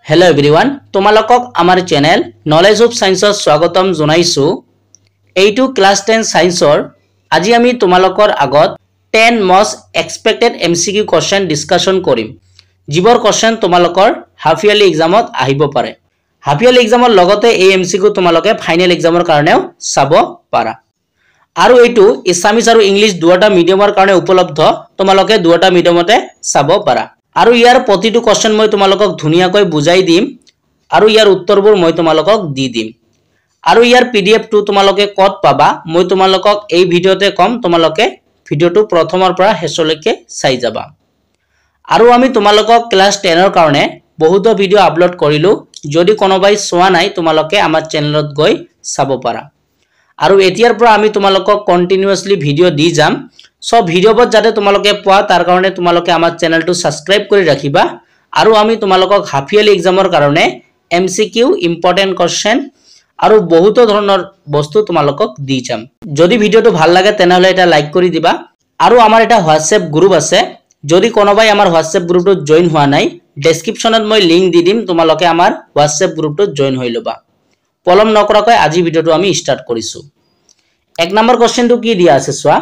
Hello everyone, তোমালোকক আমাৰ channel knowledge of সায়েন্সত স্বাগতম জনাইছো। এইটো ক্লাস 10 সায়েন্সৰ আজি আমি তোমালোকৰ আগত 10 most expected MCQ question discussion কৰিম। যিবোৰ কোৱেশ্চন তোমালোকৰ হাফ ইয়াৰলি এক্সামত আহিব পাৰে। হাফ ইয়াৰলি এক্সামৰ লগতে এই MCQ তোমালোকে ফাইনেল এক্সামৰ কাৰণেও চাব পাৰা। আৰু এইটো আছামিজ আৰু ইংলিশ দুটা মিডিয়ামৰ কাৰণে উপলব্ধ, তোমালোকে দুটা মিডিয়ামতে চাব পাৰা। আৰু ইয়াৰ প্ৰতিটো কোৱেশ্চন মই তোমালোকক ধুনিয়াকৈ বুজাই দিম আৰু ইয়াৰ উত্তৰবোৰ মই তোমালোকক দি দিম। আৰু ইয়াৰ PDF টো তোমালোকে ক'ত পাবা মই তোমালোকক এই ভিডিওতে কম, তোমালোকে ভিডিওটো প্ৰথমৰ পৰা শেষলৈকে চাই যাবা। আৰু আমি তোমালোকক ক্লাস 10 ৰ কাৰণে বহুতো ভিডিও আপলোড কৰিলো, যদি কোনোবাই চোৱা নাই তোমালোকে আমাৰ চেনেলত গৈ চাব পাৰা। আৰু এতিয়াৰ পৰা আমি তোমালোকক কন্টিনিউয়াসলি ভিডিও দি যাম। সব ভিডিওবোৰ যাতে তোমালোকে পোৱা তাৰ কাৰণে তোমালোকে আমাৰ চেনেলটো সাবস্ক্ৰাইব কৰি ৰাখিবা। আৰু আমি তোমালোকক হাফ ইয়াৰলি এক্সামৰ কাৰণে MCQ ইম্পৰ্টেন্ট কোৱেশ্চন আৰু বহুতো ধৰণৰ বস্তু তোমালোকক দি যাম। যদি ভিডিওটো ভাল লাগে তেনেহলে এটা লাইক কৰি দিবা। আৰু আমাৰ এটা হোৱাটসঅ্যাপ গ্ৰুপ আছে, যদি কোনোবাই আমাৰ হোৱাটসঅ্যাপ গ্ৰুপটোত জয়েন হোৱা নাই ডেসক্ৰিপশনত মই লিংক দি দিম, তোমালোকে আমাৰ হোৱাটসঅ্যাপ গ্ৰুপটোত জয়েন হৈ লবা। পলম নকৰাকৈ আজি ভিডিওটো আমি স্টাৰ্ট কৰিছো। এক নম্বৰ কোৱেশ্চনটো কি দিয়া আছে চোৱা।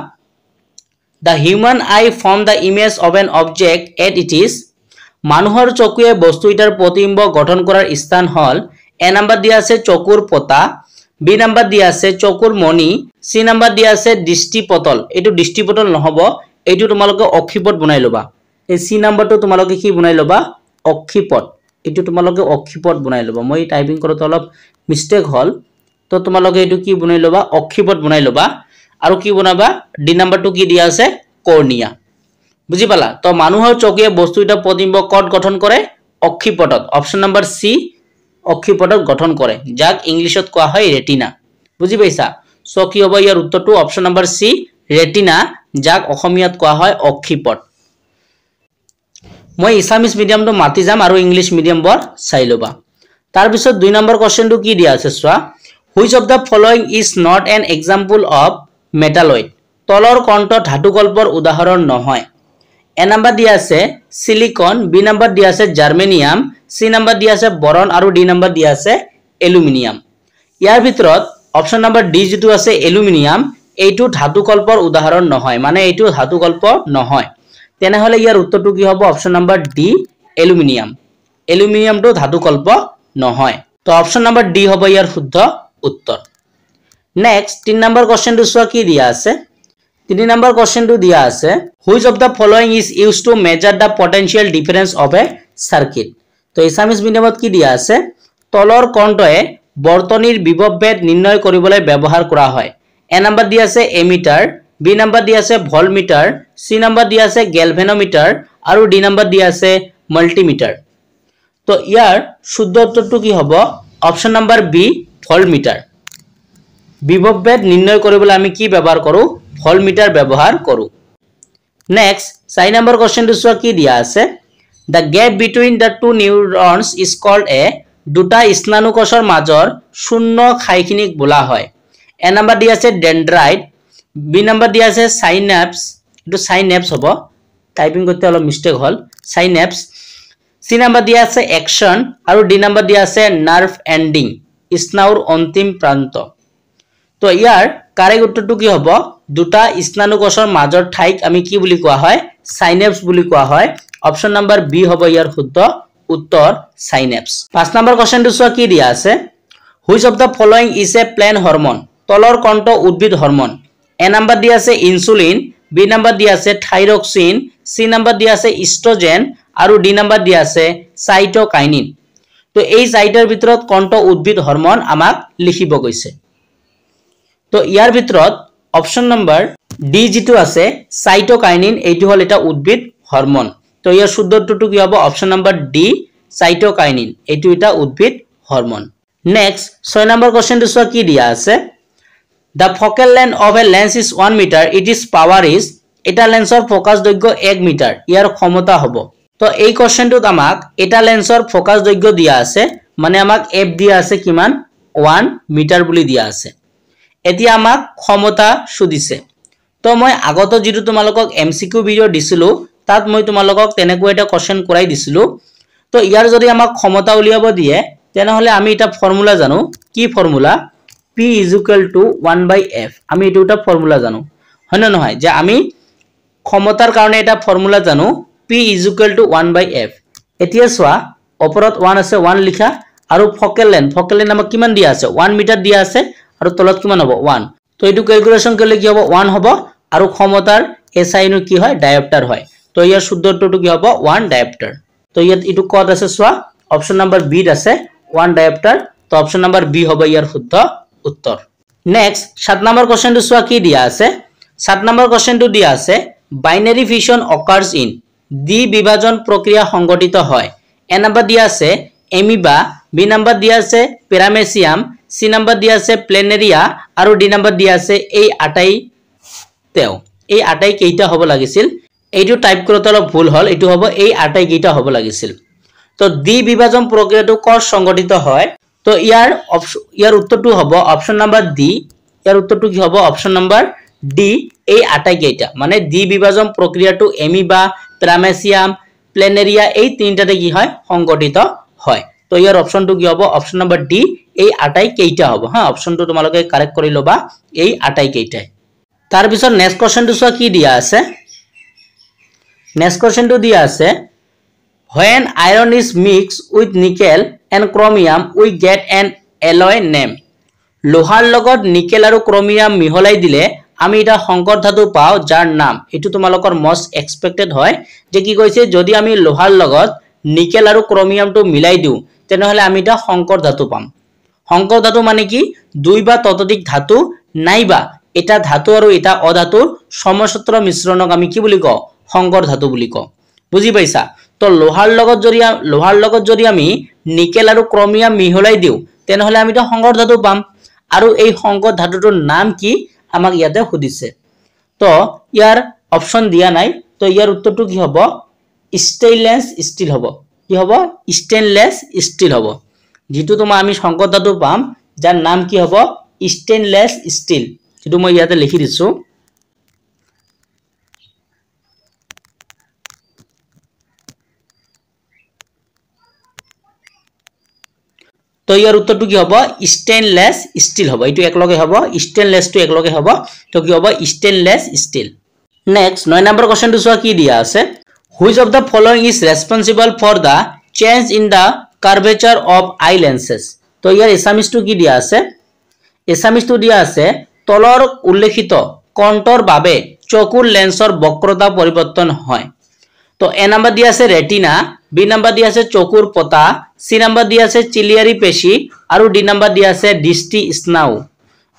The human eye form the image of an object as it is. মানুহৰ চকুৱে বস্তু এটাৰ প্ৰতিবিম্ব গঠন কৰাৰ স্থান হল। এ নাম্বাৰ দিয়া আছে চকুৰ পতা, বি নাম্বাৰ দিয়া আছে চকুৰ মণি, সি নাম্বার দিয়া আছে দৃষ্টিপটল। এইটো দৃষ্টিপটল নহব, এইটো তোমালোকে অক্ষিপট বনাই লবা। এই সি নাম্বাৰটো তোমালোকে কি বনাই লবা, অক্ষিপট। এইটো তোমালোকে অক্ষিপট বনাই লবা। মই টাইপিং কৰোতে অলপ মিস্টেক হল, তো তোমালোকে এইটো কি বনাই লবা, অক্ষিপট বনাই লবা। আৰু কি বনাবা, ডি নাম্বাৰটো কি দিয়া আছে, কৰ্নিয়া। বুজি পালা? তো মানুহৰ চকুৱে বস্তু এটা প্ৰতিবিম্ব কত গঠন কৰে, অক্ষিপটত। অপশন নাম্বাৰ সি অক্ষিপটত গঠন কৰে, যাক ইংলিশত কোৱা হয় ৰেটিনা। বুজি পাইছা? সো কি হ'ব ইয়াৰ উত্তৰটো অপশন নাম্বাৰ সি ৰেটিনা, যাক অসমীয়াত কোৱা হয় অক্ষিপট। মই আছামিজ মিডিয়ামটো মাতি যাম আৰু ইংলিশ মিডিয়ামবোৰ চাই লবা। তাৰ পিছত 2 নম্বৰ কোৱেশ্চনটো কি দিয়া আছে চোৱা। Which of the following is not an example of metalloid? তলৰ কণ্ঠ ধাতুকল্পৰ উদাহৰণ নহয়। এ নাম্বাৰ দিয়া আছে সিলিকন, বি নাম্বাৰ দিয়া আছে জাৰ্মেনিয়াম, সি নাম্বাৰ দিয়া আছে বৰন আৰু ডি নাম্বাৰ দিয়া আছে এলুমিনিয়াম। ইয়াৰ ভিতৰত অপশন নাম্বাৰ ডি যেটো আছে এলুমিনিয়াম, এইটো ধাতুকল্পৰ উদাহৰণ নহয়, মানে এইটো ধাতুকল্প নহয়। তেনেহলে ইয়াৰ উত্তৰটো কি হ'ব, অপশন নাম্বার ডি এলুমিনিয়াম। এলুমিনিয়ামটো ধাতুকল্প নহয়। তো অপশন নাম্বার ডি হ'ব ইয়াৰ শুদ্ধ উত্তৰ। নেক্সট 3 নম্বৰ কোৱেশ্চনটো চোৱা কি দিয়া আছে। 3 নম্বৰ কোৱেশ্চনটো দিয়া আছে which of the following is used to measure the potential difference of a circuit? তো আছামিজ মিডিয়ামত কি দিয়া আছে, তলৰ কণ্ঠয়ে বৰ্তনীৰ বিভৱভেদ নিৰ্ণয় কৰিবলৈ ব্যৱহাৰ কৰা হয়। এ নাম্বাৰ দিয়া আছে এমিটাৰ, বি নাম্বাৰ দিয়া আছে ভল্টমিটাৰ, সি নাম্বাৰ দিয়া আছে গ্যালভেনোমিটাৰ আৰু ডি নাম্বাৰ দিয়া আছে মাল্টিমিটাৰ। তো ইয়াৰ শুদ্ধ উত্তৰটো কি হ'ব, অপশন নাম্বাৰ বি ভল্টমিটাৰ। বিভৱভেদ নিৰ্ণয় কৰিবলৈ আমি কি ব্যৱহাৰ কৰো, ভল্টমিটাৰ ব্যৱহাৰ কৰো। নেক্সট 4 নম্বৰ কোৱেশ্চনটো চোৱা কি দিয়া আছে। The gap between the two neurons is called a, দুটা স্নায়ুকোষৰ মাজৰ শূন্য খাইখিনিক বোলা হয়। এ নাম্বাৰ দিয়া আছে ডেনড্ৰাইট, বি নাম্বার দিয়া আছে সাইনাপস, এটো সাইনাপস হ'ব, টাইপিং করতে অলপ মিস্টেক হল, সাইনাপস। সি নাম্বার দিয়া আছে অ্যাকশন আৰু ডি নাম্বাৰ দিয়া আছে নাৰ্ভ এন্ডিং, স্নায়ুৰ অন্তিম প্ৰান্ত। তো ইয়াৰ কাৰেক্ট উত্তৰটো কি হ'ব, দুটা স্নায়ুকোষৰ মাজৰ ঠাইক আমি কি বুলি কোৱা হয়, সাইনাপস বুলি কোৱা হয়। অপশন নাম্বাৰ বি হ'ব ইয়াৰ শুদ্ধ উত্তৰ, সাইনাপস। 5 নম্বৰ কোৱেশ্চনটো চোৱা কি দিয়া আছে। Which of the following is a plant hormone? তলৰ কণ্ঠ উদ্ভিদ হৰমন। এ নাম্বাৰ দিয়া আছে ইনসুলিন, বি নাম্বাৰ দিয়া আছে থাইৰক্সিন, সি নাম্বাৰ দিয়া আছে ইস্ট্ৰোজেন আৰু ডি নাম্বাৰ দিয়া আছে সাইটোকাইনিন। তো এই চাৰিটাৰ ভিতৰত কণ্ঠ উদ্ভিদ হৰমন আমাক লিখিব কৈছে। তো ইয়াৰ ভিতৰত অপশন নাম্বাৰ ডি যেটো আছে সাইটোকাইনিন, এইটো হল এটা উদ্ভিদ হৰমন। তো ইয়াৰ শুদ্ধ উত্তৰটো কি হ'ব, অপশন নাম্বাৰ ডি সাইটোকাইনিন, এইটো এটা উদ্ভিদ হৰমন। নেক্সট 6 নম্বৰ কোৱেশ্চনটো চোৱা কি দিয়া আছে। The focal length of a lens is 1 meter, it is power is, এটা লেন্সৰ ফোকাস দৈৰ্ঘ্য 1 মিটাৰ, ইয়াৰ ক্ষমতা হ'ব। তো এই কোৱেশ্চনটোত আমাক এটা লেন্সৰ ফোকাস দৈৰ্ঘ্য দিয়া আছে, মানে আমাক এফ দিয়া আছে কিমান, 1 মিটাৰ বুলি দিয়া আছে। এতিয়া আমাক ক্ষমতা সুধিছে। তো মই আগতে যেটো তোমালোকক MCQ ভিডিও দিছিলো, তাত মই তোমালোকক তেনেকৈ এটা কোৱেশ্চন কৰাই দিছিলো। তো তো ইয়াৰ যদি আমাক ক্ষমতা উলিয়াব দিয়ে তেনেহলে আমি এটা ফৰ্মুলা জানো কি ফৰ্মুলা p = 1/f আমি এটা ফৰ্মুলা জানো হয় না নহয় যে আমি ক্ষমতাৰ কাৰণে এটা ফৰ্মুলা জানো p = 1/f এতিয়া সোৱা ওপৰত 1 আছে 1 লিখা আৰু ফকেল লেন্থ আমাক কিমান দিয়া আছে 1 মিটাৰ দিয়া আছে আৰু তলত কিমান হ'ব 1 তো এটো ক্যালকুলেশন কৰিলে কি হ'ব 1 হ'ব আৰু ক্ষমতাৰ SI নো কি হয় ডায়োপ্টাৰ হয় তো ইয়াৰ শুদ্ধ উত্তৰটো কি হ'ব 1 ডায়োপ্টাৰ তো ইয়াত এটো কত আছে সোৱা অপচন নম্বৰ বি ত আছে 1 ডায়োপ্টাৰ তো অপচন নম্বৰ বি হ'ব ইয়াৰ শুদ্ধ উত্তৰ নেক্সট 7 নম্বৰ কোৱেশ্চনটো সোৱা কি দিয়া আছে 7 নম্বৰ কোৱেশ্চনটো দিয়া আছে বাইনাৰি ফিউজন অকাৰ্স ইন দ্বি বিভাজন প্ৰক্ৰিয়া সংঘটিত হয় এ নম্বৰ দিয়া আছে এমিবা বি নম্বৰ দিয়া আছে পেৰামেচিয়াম সি নম্বৰ দিয়া আছে প্লেনেৰিয়া আৰু ডি নম্বৰ দিয়া আছে এই আটাই তেও এই আটাই কেইটা হ'ব লাগিছিল এইটো টাইপ কৰোতে অলপ ভুল হল এইটো হ'ব এই আটাই কেইটা হ'ব লাগিছিল তো দ্বি বিভাজন প্ৰক্ৰিয়াটো কৰ সংঘটিত হয় তো ইয়াৰ উত্তৰটো হ'ব অপচন নম্বৰ ডি ইয়াৰ উত্তৰটো কি হ'ব অপচন নম্বৰ ডি এই আটাই কেইটা মানে দ্বি বিভাজন প্ৰক্ৰিয়াটো এমিবা পেৰামেচিয়াম প্লেনেৰিয়া এই তিনটাতে কি হয় সংঘটিত হয় তো ইয়াৰ অপচনটো কি হ'ব অপচন নম্বৰ ডি এই আটাই কেইটা হ'ব হা অপচনটো তোমালোকে কাৰেক্ট কৰি লবা এই আটাই কেইটাই তাৰ পিছত নেক্সট কোৱেশ্চনটো সোৱা কি দিয়া আছে নেক্সট কোৱেশ্চনটো দিয়া আছে when iron is mixed with nickel and chromium we get an alloy name লোহাৰ লগত নিকেল আৰু ক্ৰোমিয়াম মিহলাই দিলে আমি এটা সংকৰ ধাতু পাও যাৰ নাম এটো তোমালোকৰ মোস্ট এক্সপেক্টেড হয় যে কি কৈছে যদি আমি লোহাৰ লগত নিকেল আৰু ক্ৰোমিয়ামটো মিলাই দিও তেনেহলে আমি এটা সংকৰ ধাতু পাম সংকৰ ধাতু মানে কি দুই বা ততোধিক ধাতু নাইবা এটা ধাতু আৰু এটা অধাতুৰ সমসূত্ৰ মিশ্ৰণক আমি কি বুলি কও সংকৰ ধাতু বুলি কও বুজি পাইছা তো লোহাৰ লগত যদি আমি নিকেল আৰু ক্ৰোমিয়াম মিহলাই দিও তেনেহলে আমি এটা সংকৰ ধাতু পাম আৰু এই সংকৰ ধাতুটোৰ নাম কি আমাক ইয়াতে সুধিছে তো ইয়াৰ অপচন দিয়া নাই তো ইয়াৰ উত্তৰটো কি হ'ব স্টেইনলেস স্টিল হ'ব কি হ'ব স্টেইনলেস স্টিল হ'ব যেটো তোমাৰ আমি সংকৰ ধাতু পাম যাৰ নাম কি হ'ব স্টেইনলেস স্টিল যেটো মই ইয়াতে লিখি দিছো তো ইয়াৰ উত্তৰটো কি হ'ব স্টেইনলেস স্টিল হ'ব এটো একলগে হ'ব স্টেইনলেস টো একলগে হ'ব তো কি হ'ব স্টেইনলেস স্টিল নেক্সট 9 নম্বৰ কোৱেশ্চনটো সোৱা কি দিয়া আছে which of the following is responsible for the change in the curvature of eye lenses তো ইয়াৰ এছামিছটো কি দিয়া আছে এছামিছটো দিয়া আছে তলৰ উল্লেখিত কণ্টৰ বাবে চকুৰ লেন্সৰ বক্ৰতা পৰিৱৰ্তন হয় তো এ নম্বৰ দিয়া আছে ৰেটিনা বি নম্বৰ দিয়া আছে চকুৰ পতা সি নম্বৰ দিয়া আছে চিলিয়াৰি পেশী আৰু ডি নম্বৰ দিয়া আছে দৃষ্টি স্নায়ু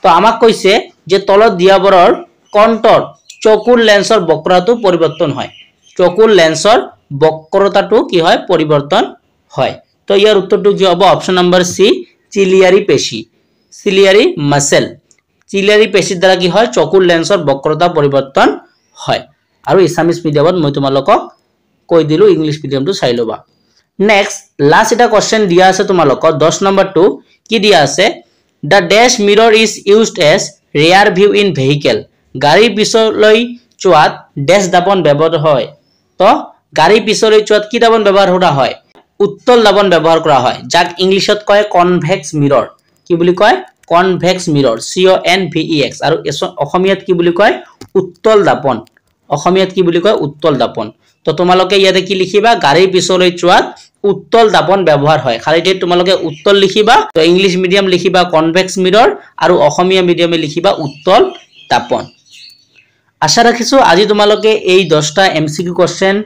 তো আমাক কৈছে যে তলত দিয়াবৰৰ কণ্টৰ চকুৰ লেন্সৰ বক্ৰতাটো পৰিৱৰ্তন হয় চকুৰ লেন্সৰ বক্ৰতাটো কি হয় পৰিৱৰ্তন হয় তো ইয়াৰ উত্তৰটো কি হ'ব অপচন নম্বৰ সি চিলিয়াৰি পেশী চিলিয়াৰি মাসল চিলিয়াৰি পেশীৰ দ্বাৰা কি হয় চকুৰ লেন্সৰ বক্ৰতা পৰিৱৰ্তন হয় আৰু এছামিছ মিডিয়ামত মই তোমালোকক কৈ দিলো ইংলিশ মিডিয়ামটো চাই লবা নেক্সট লাষ্ট এটা কোৱেশ্চন দিয়া আছে তোমালোকৰ 10 নম্বৰটো কি দিয়া আছে the dash mirror is used as rear view in vehicle গাড়ী পিছলৈ চোৱাত ড্যাশ দাপন ব্যৱহাৰ হয় তো গাড়ী পিছলৈ চোৱাত কি দাপন ব্যৱহাৰ কৰা হয় উত্তল দাপন ব্যৱহাৰ কৰা হয় যাক ইংলিশত কয় কনভেক্স মিৰৰ কি বুলি কয় কনভেক্স মিৰৰ CONVEX আৰু অসমীয়াত কি বুলি কয় উত্তল দাপন অসমীয়াত কি বুলি কয় উত্তল দাপন তো তোমালোকে ইয়াতে কি লিখিবা গাড়ীৰ পিছলৈ চোৱাত উত্তল দাপন ব্যৱহাৰ হয় খালিতে তোমালোকে উত্তল লিখিবা তো ইংলিশ মিডিয়াম লিখিবা কনভেক্স মিৰৰ আৰু অসমীয়া মিডিয়ামে লিখিবা উত্তল দাপন আশা ৰাখিছো আজি তোমালোকে এই 10টা MCQ কোৱেশ্চন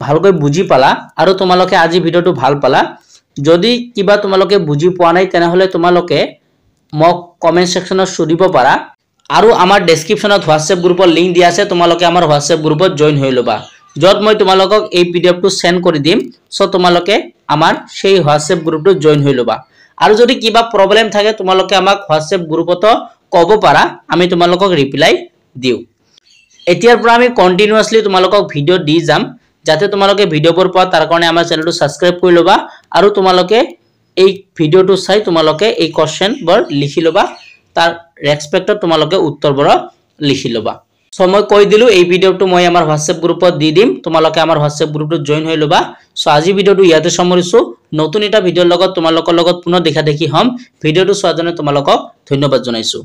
ভালকৈ বুজি পালা আৰু তোমালোকে আজি ভিডিওটো ভাল পালা যদি কিবা তোমালোকে বুজি পোৱা নাই তেনেহলে তোমালোকে মোক কমেন্ট সেকশনত সুধিব পাৰা আৰু আমাৰ ডেসক্ৰিপচনত WhatsApp গ্ৰুপৰ লিংক দিয়া আছে তোমালোকে আমাৰ WhatsApp গ্ৰুপত জয়েন হৈ লবা যত মই তোমালোকক এই পিডিএফটো সেন্ড কৰি দিম সো তোমালোকে আমাৰ সেই WhatsApp গ্ৰুপটো জয়েন হৈ লবা আৰু যদি কিবা প্ৰবলেম থাকে তোমালোকে আমাক WhatsApp গ্ৰুপত ক'ব পাৰা আমি তোমালোকক ৰিপ্লাই দিও এতিয়াৰ পৰা আমি কন্টিনিউয়াসলি তোমালোকক ভিডিও দি যাম যাতে তোমালোকে ভিডিওবোৰ পোৱা তাৰ কাৰণে আমাৰ চেনেলটো সাবস্ক্ৰাইব কৰি লবা আৰু তোমালোকে এই ভিডিওটো চাই তোমালোকে এই কোৱেশ্চনবোৰ লিখি লবা তাৰ ৰেসপেক্টত তোমালোকে উত্তৰবোৰ লিখি লবা সো মই কৈ দিলো এই ভিডিওটো মই আমাৰ হোৱাটসঅ্যাপ গ্ৰুপত দি দিম, তোমালোকে আমাৰ হোৱাটসঅ্যাপ গ্ৰুপটো জয়েন হৈ লবা। সো আজি ভিডিওটো ইয়াতে সামৰিছো, নতুন এটা ভিডিওৰ লগত তোমালোকৰ লগত পুনৰ দেখা দেখি হম। ভিডিওটো চোৱাৰ কাৰণে তোমালোকক ধন্যবাদ জনাইছো।